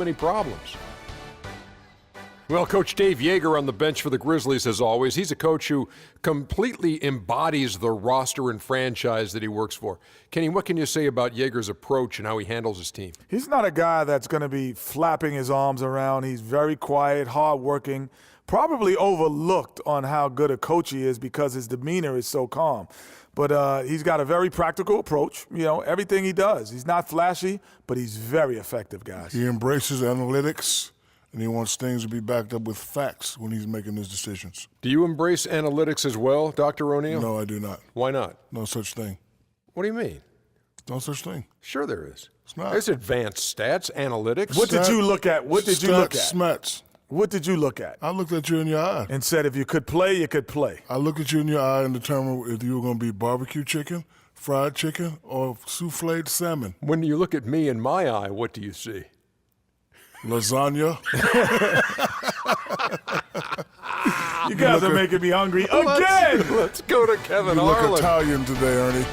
many problems. Well, Coach Dave Yeager on the bench for the Grizzlies, as always. He's a coach who completely embodies the roster and franchise that he works for. Kenny, what can you say about Yeager's approach and how he handles his team? He's not a guy that's going to be flapping his arms around. He's very quiet, hardworking, probably overlooked on how good a coach he is because his demeanor is so calm. But he's got a very practical approach. You know, everything he does. He's not flashy, but he's very effective, guys. He embraces analytics, and he wants things to be backed up with facts when he's making his decisions. Do you embrace analytics as well, Dr. O'Neal? No, I do not. Why not? No such thing. What do you mean? No such thing. Sure there is. It's not. There's advanced stats, analytics. What did you look at? What did you look at? Smets. What did you look at? I looked at you in your eye. And said if you could play, you could play. I looked at you in your eye and determined if you were going to be barbecue chicken, fried chicken, or souffled salmon. When you look at me in my eye, what do you see? Lasagna. You guys are making me hungry again. Let's go to Kevin You look Harlan. Italian today, Ernie.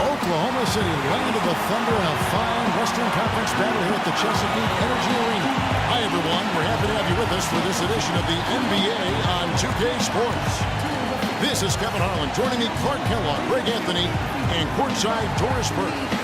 Oklahoma City, land of the Thunder, in a fine Western Conference battle here at the Chesapeake Energy Arena. Hi, everyone. We're happy to have you with us for this edition of the NBA on 2K Sports. This is Kevin Harlan. Joining me, Clark Kellogg, Greg Anthony, and courtside Doris Burke.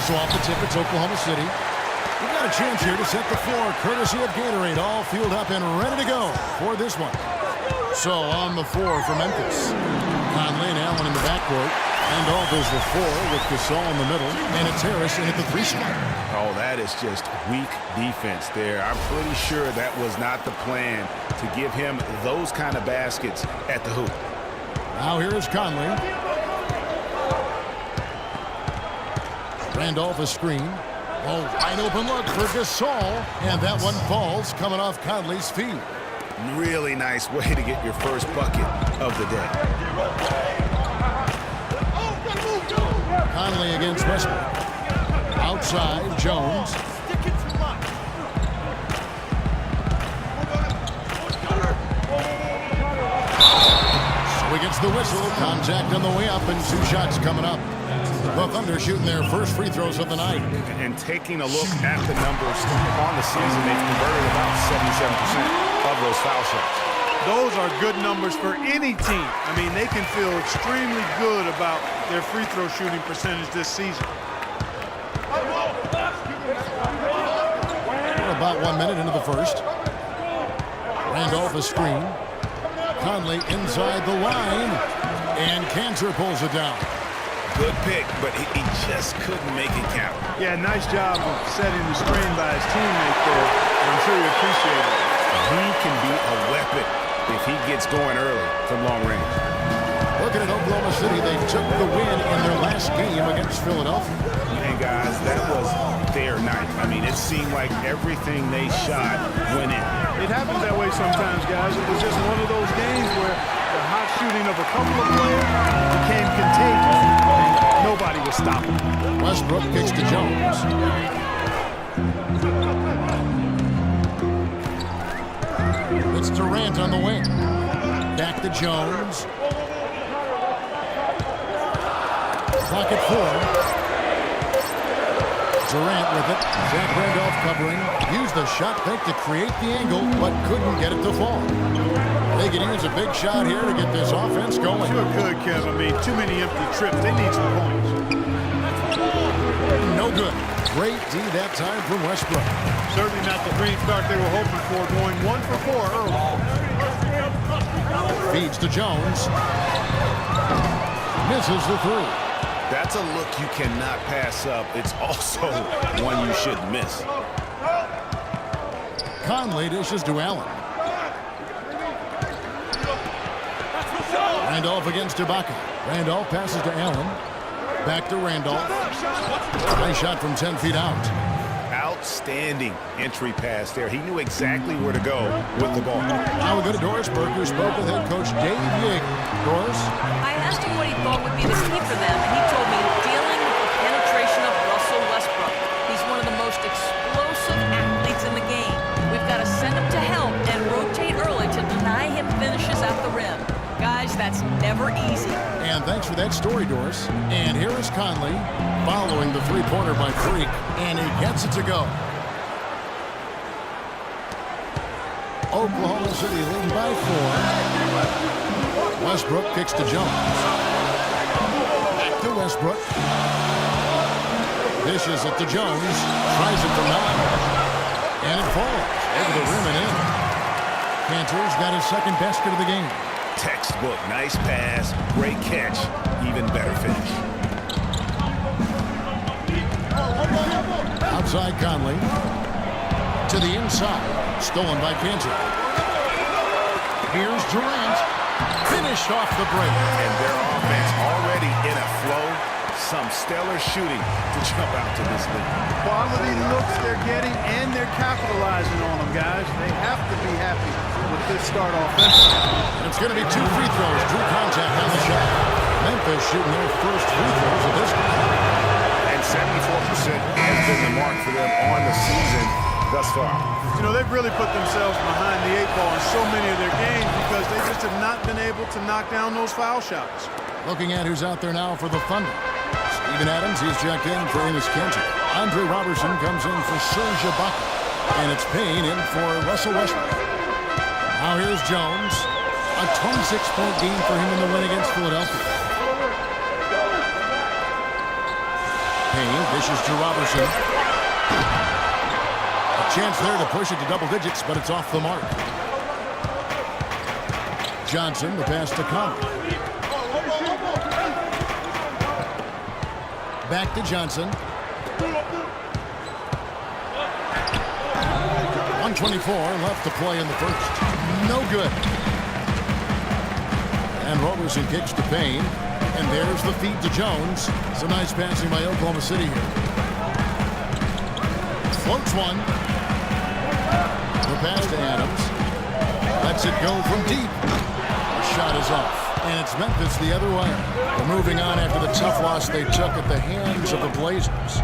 So off the tip, it's Oklahoma City. We've got a chance here to set the floor, courtesy of Gatorade, all fueled up and ready to go for this one. So on the floor for Memphis, Conley and Allen in the backcourt. Randolph is the 4 with Gasol in the middle, and it's Harris in at the 3 spot. Oh, that is just weak defense there. I'm pretty sure that was not the plan to give him those kind of baskets at the hoop. Now here is Conley. Randolph a screen. Oh, wide open look for Gasol. And that one falls coming off Conley's feet. Really nice way to get your first bucket of the day. Conley against Westbrook. Outside, Jones. So he gets the whistle. Contact on the way up and 2 shots coming up. The Thunder shooting their first free throws of the night. And taking a look at the numbers on the season, they've converted about 77% of those foul shots. Those are good numbers for any team. I mean, they can feel extremely good about their free throw shooting percentage this season. We're about 1 minute into the first. Randolph a screen. Conley inside the line. And Cantor pulls it down. Good pick, but he just couldn't make it count. Yeah, nice job of setting the screen by his teammate there. I'm sure he appreciated it. He can be a weapon if he gets going early from long range. Looking at Oklahoma City, they took the win in their last game against Philadelphia. And guys, that was their night. I mean, it seemed like everything they shot went in. It happens that way sometimes, guys. It was just one of those games where the hot shooting of a couple of players became contagious. Nobody was stopping. Westbrook kicks to Jones. It's Durant on the wing. Back to Jones. Clock at 4. Durant with it. Zach Randolph covering. Used the shot fake to create the angle, but couldn't get it to fall. They could use a big shot here to get this offense going. Sure could, Kev. I mean, too many empty trips. They need some points. No good. Great D that time from Westbrook. Certainly not the green start they were hoping for, going 1 for 4 early. Feeds to Jones. Misses the three. That's a look you cannot pass up. It's also one you shouldn't miss. Conley dishes to Allen. Randolph against Ibaka. Randolph passes to Allen. Back to Randolph. Nice shot from 10 feet out. Outstanding entry pass there. He knew exactly where to go with the ball. Now we go to Doris Burke, who spoke with head coach Dave Yeager. Doris? I asked him what he thought would be the key for them, and he told me dealing with the penetration of Russell Westbrook. He's one of the most explosive athletes in the game. We've got to send him to help and rotate early to deny him finishes at the rim. Guys, that's never easy. And thanks for that story, Doris. And here is Conley following the three-pointer by Freak, and he gets it to go. Oklahoma City leading by 4. Westbrook kicks to Jones. Back to Westbrook. Dishes it to Jones. Tries it from 9. And it falls over the rim and in. Cantor's got his second basket of the game. Textbook. Nice pass. Great catch. Even better finish. Outside Conley. To the inside. Stolen by Cantor. Here's Durant. Finished off the break. And their offense already in a flow. Some stellar shooting to jump out to this lead. Quality looks they're getting, and they're capitalizing on them, guys. They have to be happy with this start offensively. And it's going to be 2 free throws. Drew contact on the shot. Memphis shooting their first free throws of this game. And 74% has been the mark for them on the season thus far. You know, they've really put themselves behind the 8 ball in so many of their games because they just have not been able to knock down those foul shots. Looking at who's out there now for the Thunder. Steven Adams, he's checked in for Enes Kanter. Andre Robertson comes in for Serge Ibaka. And it's Payne in for Russell Westbrook. Now here's Jones. A 26-point game for him in the win against Philadelphia. Payne dishes to Robertson. A chance there to push it to double digits, but it's off the mark. Johnson, the pass to Conley. Back to Johnson. 124 left to play in the first. No good. And Robertson kicks to Payne. And there's the feed to Jones. Some nice passing by Oklahoma City here. Floats one. The pass to Adams. Lets it go from deep. The shot is off. And it's Memphis the other way. They're moving on after the tough loss they took at the hands of the Blazers.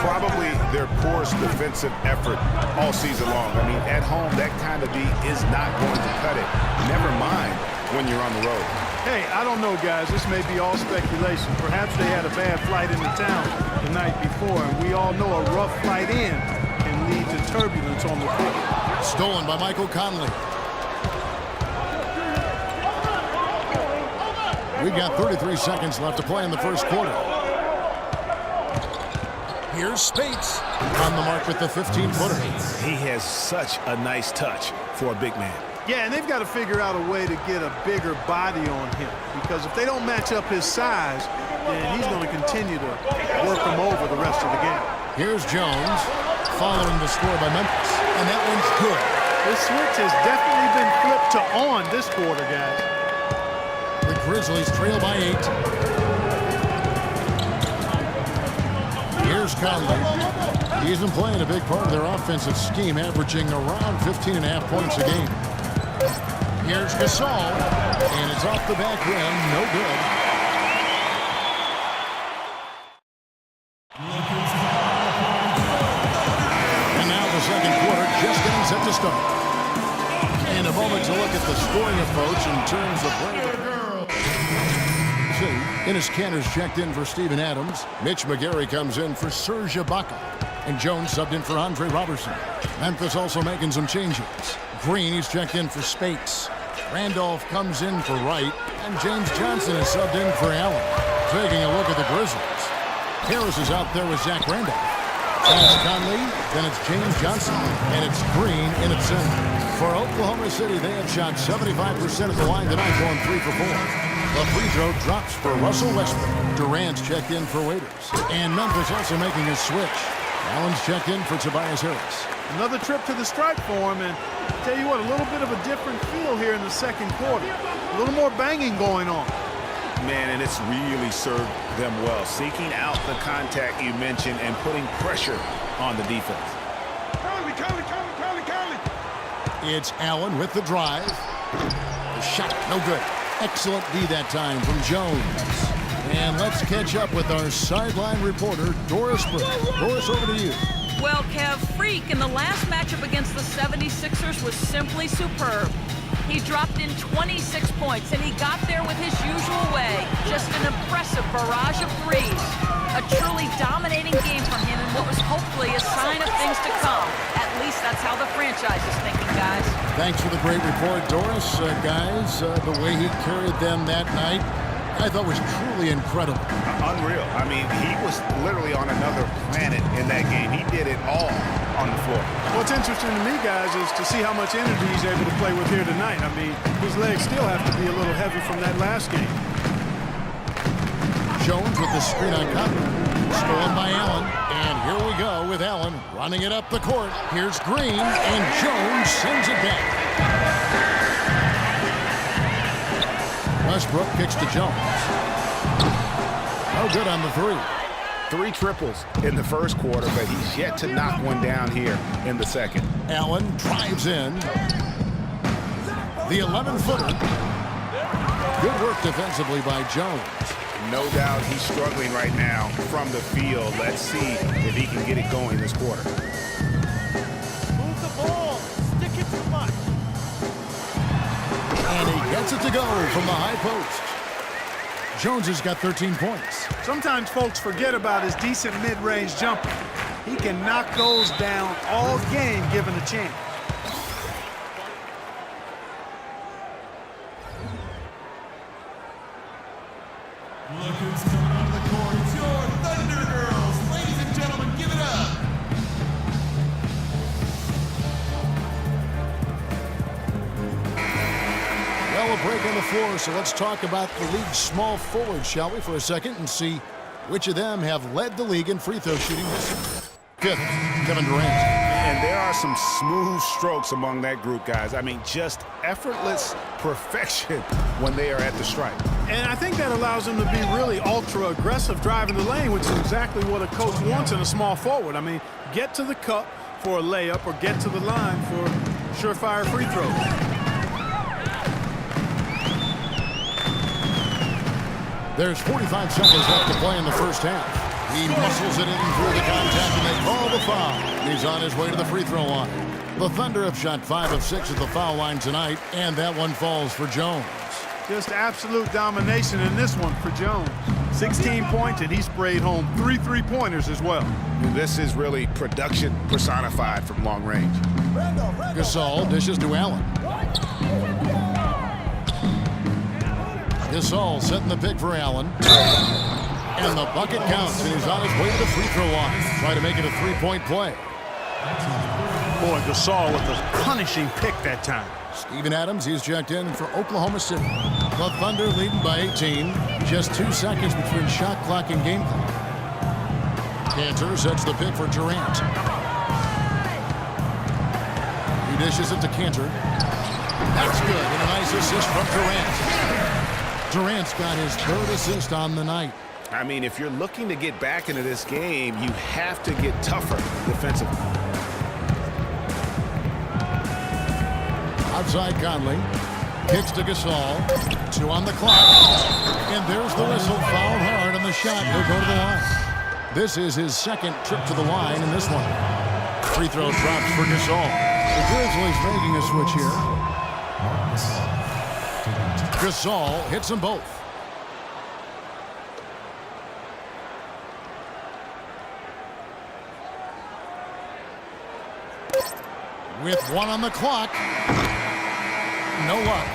Probably their poorest defensive effort all season long. I mean, at home, that kind of beat is not going to cut it. Never mind when you're on the road. Hey, I don't know, guys. This may be all speculation. Perhaps they had a bad flight into town the night before, and we all know a rough flight in can lead to turbulence on the court. Stolen by Michael Conley. We've got 33 seconds left to play in the first quarter. Here's Spates on the mark with the 15-footer. He has such a nice touch for a big man. Yeah, and they've got to figure out a way to get a bigger body on him because if they don't match up his size, then he's going to continue to work him over the rest of the game. Here's Jones following the score by Memphis, and that one's good. This switch has definitely been flipped to on this quarter, guys. The Grizzlies trail by 8. Here's Conley. He's been playing a big part of their offensive scheme, averaging around 15.5 points a game. Here's Gasol, and it's off the back rim, no good. And now the second quarter just getting set to start. And a moment to look at the scoring approach in terms of where Enes Kanter's checked in for Steven Adams. Mitch McGary comes in for Serge Ibaka. And Jones subbed in for Andre Robertson. Memphis also making some changes. Green, he's checked in for Spates. Randolph comes in for Wright. And James Johnson is subbed in for Allen. Taking a look at the Grizzlies. Harris is out there with Zach Randolph. It's Conley, then it's James Johnson, and it's Green in at center. For Oklahoma City, they have shot 75% of the line tonight, going 3 for 4. The free throw drops for Russell Westbrook. Durant's checked in for Waiters. And Memphis also making a switch. Allen's checked in for Tobias Harris. Another trip to the stripe for him, and I tell you what, a little bit of a different feel here in the second quarter. A little more banging going on. Man, and it's really served them well. Seeking out the contact you mentioned and putting pressure on the defense. It's Allen with the drive. The shot, no good. Excellent D that time from Jones. And let's catch up with our sideline reporter, Doris Burke. Doris, over to you. Well, Kev, Freak in the last matchup against the 76ers was simply superb. He dropped in 26 points, and he got there with his usual way. Just an impressive barrage of threes. A truly dominating game from him, and what was hopefully a sign of things to come. At least that's how the franchise is thinking, guys. Thanks for the great report, Doris. Guys, the way he carried them that night, I thought was truly incredible. Unreal. I mean, he was literally on another planet in that game. He did it all on the floor. What's interesting to me, guys, is to see how much energy he's able to play with here tonight. I mean, his legs still have to be a little heavy from that last game. Jones with the screen on Conley. Stolen by Allen. And here we go with Allen running it up the court. Here's Green, and Jones sends it back. Westbrook kicks to Jones. No good on the three. 3 triples in the first quarter, but he's yet to knock one down here in the second. Allen drives in. The 11-footer. Good work defensively by Jones. No doubt he's struggling right now from the field. Let's see if he can get it going this quarter. Move the ball. Stick it too much. And he gets it to go from the high post. Jones has got 13 points. Sometimes folks forget about his decent mid-range jumper. He can knock those down all game given a chance. Look who's coming onto the court. It's your Thunder Girls. Ladies and gentlemen, give it up. Well, a break on the floor, so let's talk about the league's small forwards, shall we, for a second, and see which of them have led the league in free throw shooting this year. Fifth, Kevin Durant. And there are some smooth strokes among that group, guys. I mean, just effortless perfection when they are at the stripe. And I think that allows him to be really ultra-aggressive driving the lane, which is exactly what a coach wants in a small forward. I mean, get to the cup for a layup or get to the line for surefire free throws. There's 45 seconds left to play in the first half. He muscles it in through the contact, and they call the foul. He's on his way to the free throw line. The Thunder have shot 5 of 6 at the foul line tonight, and that one falls for Jones. Just absolute domination in this one for Jones. 16 points, and he sprayed home 3 3-pointers as well. This is really production personified from long range. Gasol dishes to Allen. Gasol setting the pick for Allen. And the bucket counts, and he's on his way to the free throw line. Try to make it a 3-point play. Boy, Gasol with a punishing pick that time. Steven Adams, he's checked in for Oklahoma City. The Thunder leading by 18. Just 2 seconds between shot clock and game clock. Cantor sets the pick for Durant. He dishes it to Cantor. That's good, and a nice assist from Durant. Durant's got his 3rd assist on the night. I mean, if you're looking to get back into this game, you have to get tougher defensively. Outside Conley. Kicks to Gasol. 2 on the clock. And there's the whistle. Fouled hard on the shot. He'll go to the line. This is his 2nd trip to the line in this one. Free throw drops for Gasol. The Grizzlies making a switch here. Gasol hits them both. With 1 on the clock. No luck.